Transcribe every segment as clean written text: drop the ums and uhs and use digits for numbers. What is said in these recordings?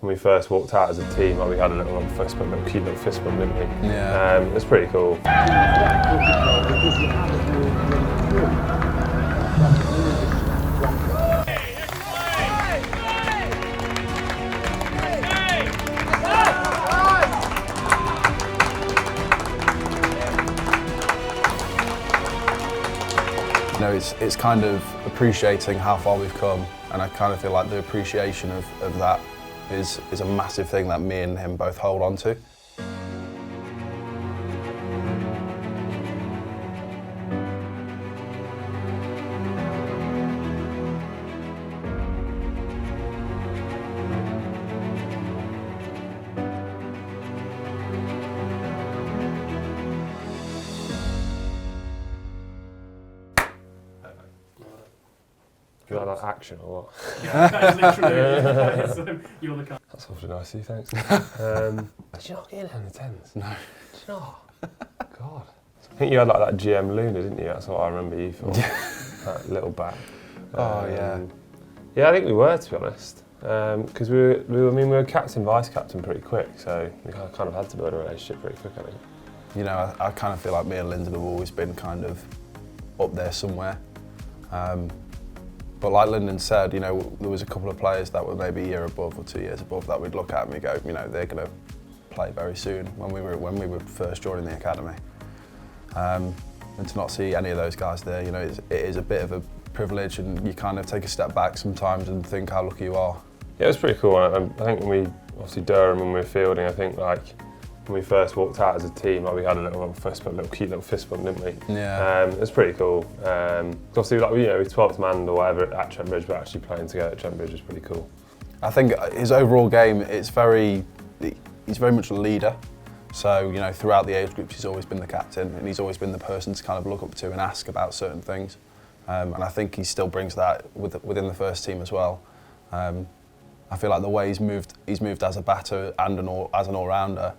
when we first walked out as a team, like we had a little fist bump, a cute little fist bump, didn't we? Yeah. It was pretty cool. You know, it's kind of appreciating how far we've come, and I kind of feel like the appreciation of that is a massive thing that me and him both hold on to. Do you like that action or what? Yeah, that is literally you're the That's awfully nice of you, thanks. Did you not get in on the tens? No. Did you not? God. I think you had like that GM Luna, didn't you? That's what I remember you for. That little back. Oh yeah. Yeah, I think we were, to be honest. Because we were captain, vice captain pretty quick, so we kind of had to build a relationship pretty quick, I think. You know, I kind of feel like me and Lyndon have always been kind of up there somewhere. But like Lyndon said, you know, there was a couple of players that were maybe a year above or 2 years above that we'd look at and we go, you know, they're going to play very soon when we were first joining the academy. And to not see any of those guys there, you know, it is a bit of a privilege, and you kind of take a step back sometimes and think how lucky you are. Yeah, it was pretty cool. I think when we, obviously Durham, when we were fielding, I think like when we first walked out as a team, like we had a little fist bump, cute little fist bump, didn't we? Yeah. It was pretty cool. Obviously, like, you know, we 12th man or whatever at Trent Bridge, but actually playing together at Trent Bridge was pretty cool. I think his overall game, he's very much a leader. So, you know, throughout the age groups, he's always been the captain, and he's always been the person to kind of look up to and ask about certain things. And I think he still brings that within the first team as well. I feel like the way he's moved as a batter and as an all-rounder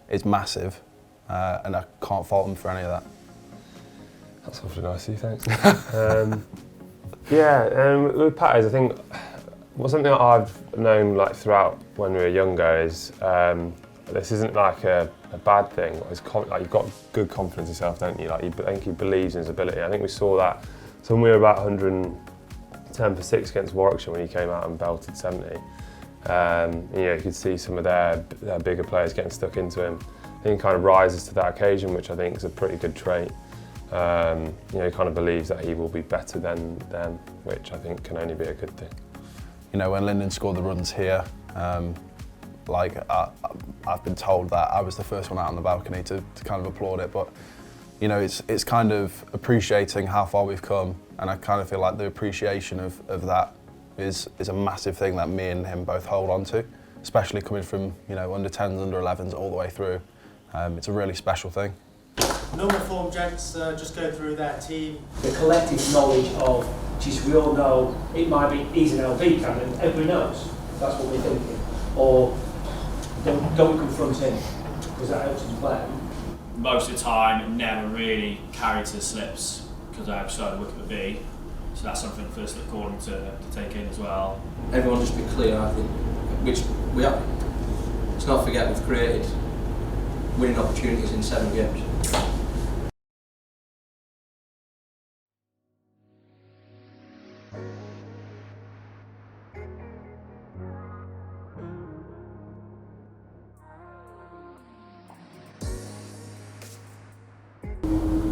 is massive, and I can't fault him for any of that. That's awfully nice of you, thanks. With Patters, I think something that I've known like throughout when we were younger is this isn't like a bad thing. Like you've got good confidence in yourself, don't you? Like I think he believes in his ability. I think we saw that. So when we were about 110 for 6 against Warwickshire when he came out and belted 70. You know, you could see some of their bigger players getting stuck into him. I think he kind of rises to that occasion, which I think is a pretty good trait. You know, he kind of believes that he will be better than them, which I think can only be a good thing. You know, when Lyndon scored the runs here, I've been told that I was the first one out on the balcony to kind of applaud it, but you know, it's kind of appreciating how far we've come, and I kind of feel like the appreciation of that is a massive thing that me and him both hold on to, especially coming from, you know, under 10s, under 11s all the way through. It's a really special thing. Normal form gents, just go through their team. The collective knowledge of, geez, we all know it might be he's an LB candidate, everybody knows. That's what we're thinking. Or don't confront him, because that helps him play. Most of the time, never really carried to the slips because I started working with B. So that's something firstly important to take in as well. Everyone just be clear, I think, which we have. Let's not forget we've created winning opportunities in 7 games.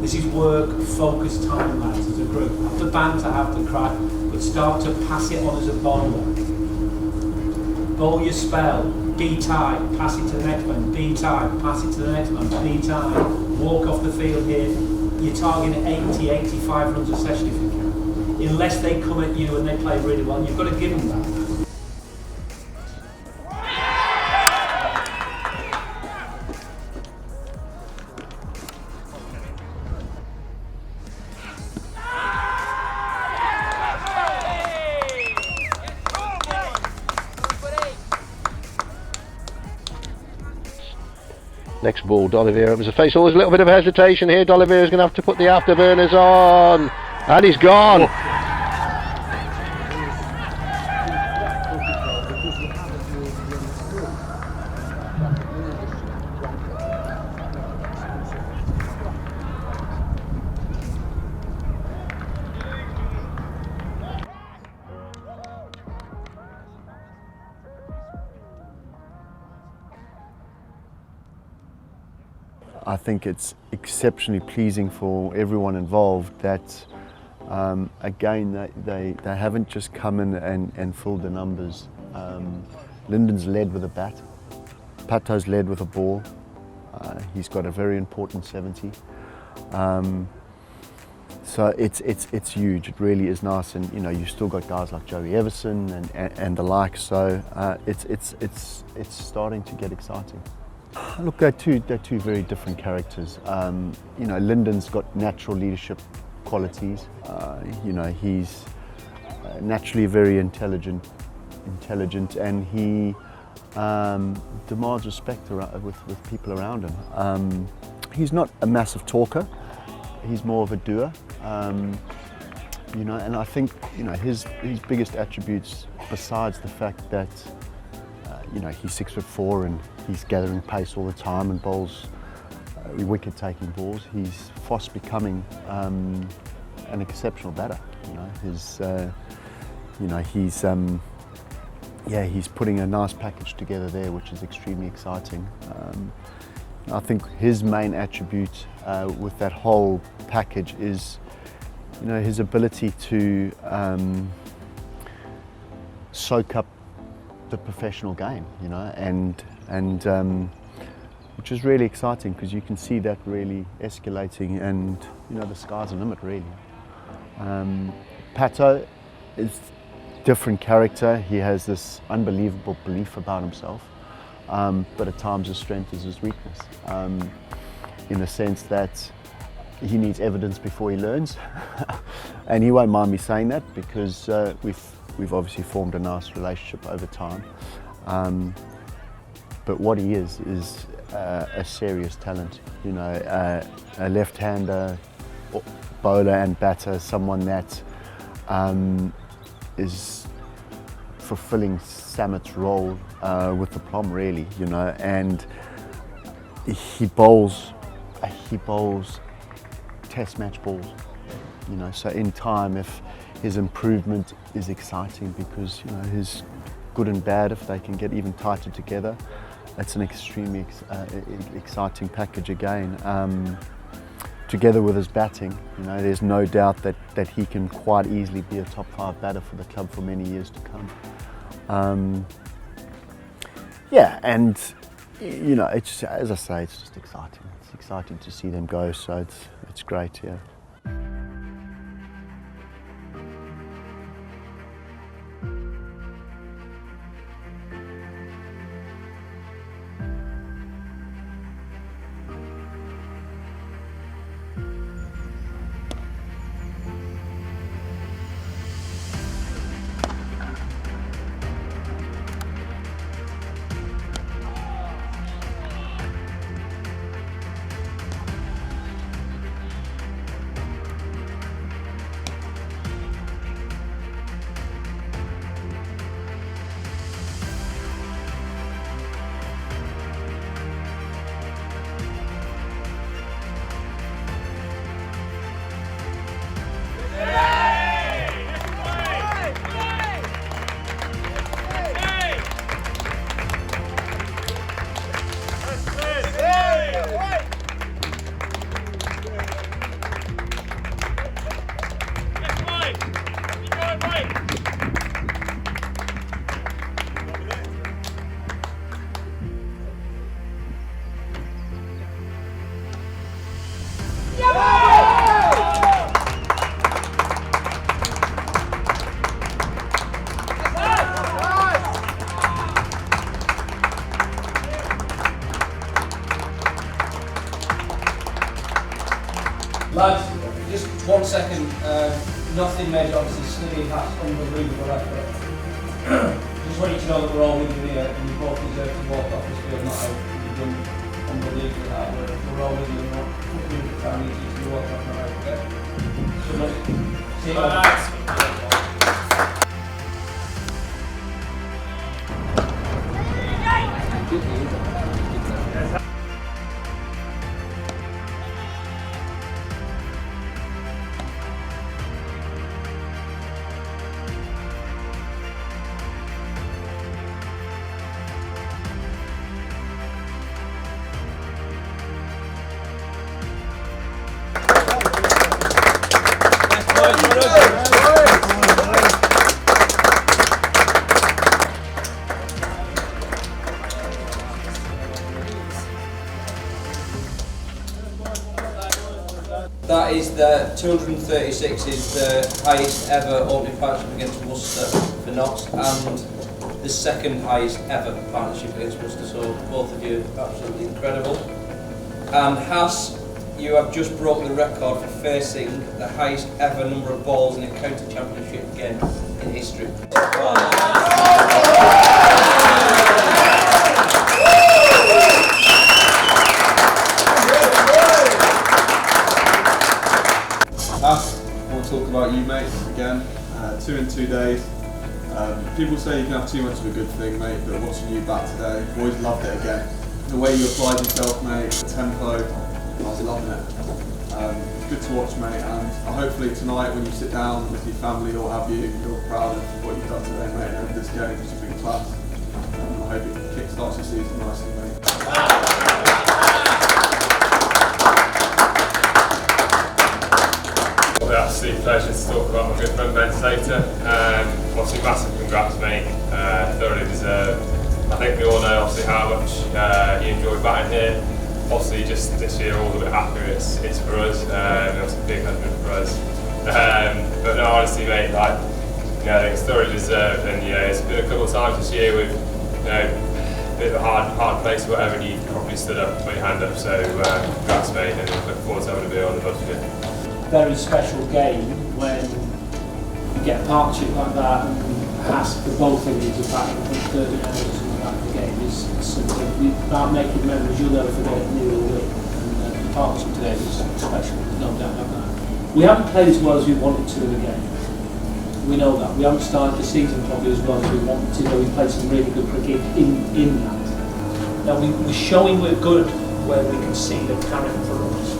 This is work, focus time, lads, as a group. Have the banter, have the crack, but start to pass it on as a bowler. Bowl your spell, be tight, pass it to the next man, be tight, pass it to the next man, be tight. Walk off the field here, you're targeting 80, 85 runs a session if you can. Unless they come at you and they play really well, you've got to give them that. Next ball, D'Oliveira opens the face. Always a little bit of hesitation here. D'Oliveira's going to have to put the afterburners on. And he's gone. I think it's exceptionally pleasing for everyone involved that again they haven't just come in and filled the numbers. Lyndon's led with a bat, Pato's led with a ball. He's got a very important 70. So it's huge. It really is nice, and you know you've still got guys like Joey Everson and the like. So it's starting to get exciting. Look, they're two very different characters. You know, Lyndon's got natural leadership qualities. You know, he's naturally very intelligent, and he demands respect with people around him. He's not a massive talker. He's more of a doer. You know, and I think you know his biggest attributes, besides the fact that you know he's 6'4" and he's gathering pace all the time and bowls wicket-taking balls, he's fast becoming an exceptional batter. You know, he's putting a nice package together there, which is extremely exciting. I think his main attribute with that whole package is, you know, his ability to soak up the professional game, you know, and which is really exciting because you can see that really escalating, and you know the sky's the limit really. Pato is a different character. He has this unbelievable belief about himself, but at times his strength is his weakness, in the sense that he needs evidence before he learns. And he won't mind me saying that because we've obviously formed a nice relationship over time. But what he is a serious talent, you know, a left-hander, bowler and batter, someone that is fulfilling Samit's role with the plum really, you know, and he bowls test match balls, you know, so in time if his improvement is exciting because, you know, his good and bad, if they can get even tighter together, it's an extremely exciting package again. Together with his batting, you know, there's no doubt that he can quite easily be a top 5 batter for the club for many years to come. Yeah, and you know, it's, as I say, it's just exciting. It's exciting to see them go, so it's great, yeah. Lads, just 1 second, nothing major, obviously Snivy has unbelievable effort. Just want you to know that we're all with you here and you both deserve to walk off this field not out. You've done unbelievably hard work. We're all with you and we're putting you down easy to be walking off not out, okay? Good luck. See you later. that is the 236 is the highest ever opening partnership against Worcester for Notts, and the second highest ever partnership against Worcester, so both of you absolutely incredible. And Has, you have just broken the record for facing the highest ever number of balls in a county championship game in history. Has, I want to talk about you, mate, again. 2 in 2 days. People say you can have too much of a good thing, mate, but watching you back today, I've always loved it again. The way you applied yourself, mate, the tempo, I was loving it. It's good to watch, mate, and hopefully tonight when you sit down with your family or have you, you're proud of what you've done today, mate, and this game has been class. I hope it kick-starts your season nicely, mate. Absolute pleasure to talk about my good friend Ben Slater. Obviously, massive congrats, mate. Thoroughly deserved. I think we all know obviously how much you enjoy batting here. Obviously, just this year, all the bit happier it's for us. It was a big 100 for us. But no, honestly, mate, like, you know, I think it's thoroughly deserved. And you know, it's been a couple of times this year with, you know, a bit of a hard place or whatever, and you probably stood up, put your hand up. So congrats, mate, and look forward to having a beer on the budget. Very special game when you get a partnership like that and Has for both of you to back from 30 hours in the back of the game is something without making memories you'll never forget it, neither will we. And the partnership today was special, there's no doubt about that. We haven't played as well as we wanted to in the game. We know that. We haven't started the season probably as well as we wanted to, but we played some really good cricket in that. Now we're showing we're good when we can see the carrot for us.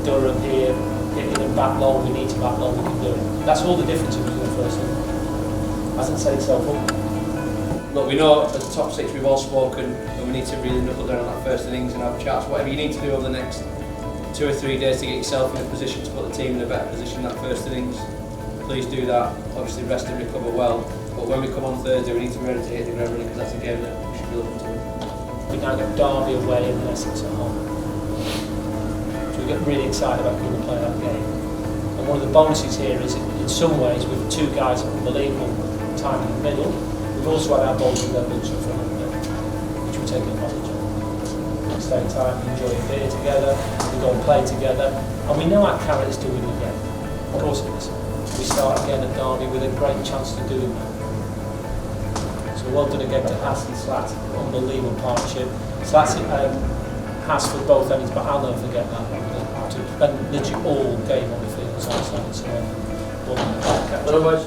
Durham here, hitting him back long, we need to back long, we can do it. That's all the difference between the first inning. Hasn't set itself up. Look, we know as the top six we've all spoken and we need to really knuckle down on that first innings and have chats. Whatever you need to do over the next 2 or 3 days to get yourself in a position to put the team in a better position in that first innings, please do that. Obviously rest and recover well. But when we come on Thursday we need to be ready to hit the ground running because that's a game that we should be looking to win. We now get Derby away and Essex at home. We get really excited about being to play that game. And one of the bonuses here is, in some ways, with 2 guys at unbelievable time in the middle, we've also had our bowls with their boots in front of them, which we take advantage of. We stay time, we enjoy a beer together, we go and play together, and we know our carrot is doing the game. Of course it is. We start again at Derby with a great chance to doing that. So well done again to Has and Slat, unbelievable partnership. Slat's Has for both ends, but I'll never forget that. To spend literally all game on the field, so well done. Otherwise,